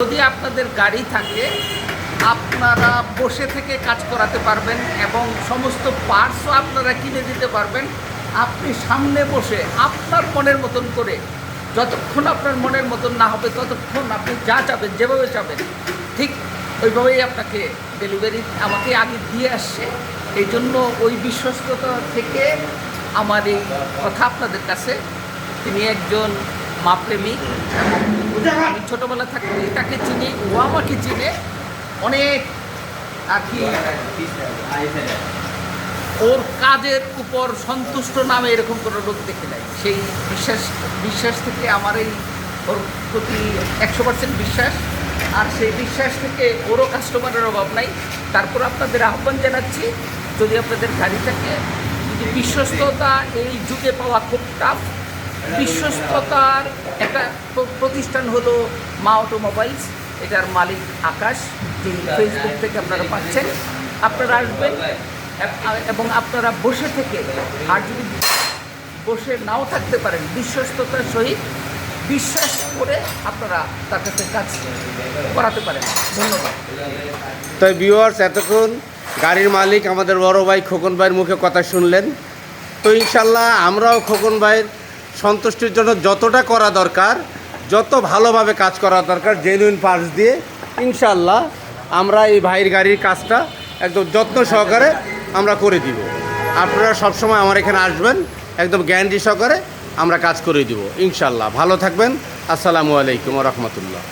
যদি আপনাদের গাড়ি থাকে আপনারা বসে থেকে কাজ করাতে পারবেন এবং সমস্ত পার্টসও আপনারা কিনে দিতে পারবেন। আপনি সামনে বসে আপনার মনের মতন করে, যতক্ষণ আপনার মনের মতন না হবে ততক্ষণ আপনি যা চাবেন, যেভাবে চাবেন ঠিক ওইভাবেই আপনাকে ডেলিভারি আমাকে আগে দিয়ে আসছে। এই জন্য ওই বিশ্বস্ততা থেকে আমার এই কথা আপনাদের কাছে। তিনি একজন মাপ্রেমিক এবং আমি ছোটোবেলা থাকতে তাকে চিনি, ও আমাকে চিনে অনেক আর কি। ওর কাজের উপর সন্তুষ্ট নামে এরকম কোনো লোক দেখে নাই। সেই বিশ্বাস থেকে আমার এই ওর প্রতি 100% বিশ্বাস। আর সেই বিশ্বাস থেকে ওরও কাস্টমারের অভাব নাই। তারপর আপনাদের আহ্বান জানাচ্ছি, যদি আপনাদের গাড়ি থাকে, যদি বিশ্বস্ততা এই যুগে পাওয়া খুব টাফ। বিশ্বস্ততার একটা প্রতিষ্ঠান হলো মা অটোমোবাইলস। এটার মালিক আকাশ, যিনি ফেসবুক থেকে আপনারা পাচ্ছেন। আপনারা আসবেন এবং আপনারা বসে থেকে, আর যদি বসে নাও থাকতে পারেন, বিশ্বস্ততার সহিত বিশ্বাস করে আপনারা তার কাছে কাজ করাতে পারেন। ধন্যবাদ। তো ভিউয়ার্স, এতক্ষণ গাড়ির মালিক আমাদের বড় ভাই খোকন ভাইয়ের মুখে কথা শুনলেন। তো ইনশাল্লাহ আমরাও খোকন ভাইয়ের সন্তুষ্টির জন্য যতটা করা দরকার, যত ভালোভাবে কাজ করা দরকার জেনুইন পার্টস দিয়ে, ইনশাল্লাহ আমরা এই ভাইয়ের গাড়ির কাজটা একদম যত্ন সহকারে আমরা করে দিব। আপনারা সবসময় আমার এখানে আসবেন, একদম গ্যারান্টি সহকারে আমরা কাজ করে দিব ইনশাল্লাহ। ভালো থাকবেন। আসসালামু আলাইকুম ওয়া রাহমাতুল্লাহ।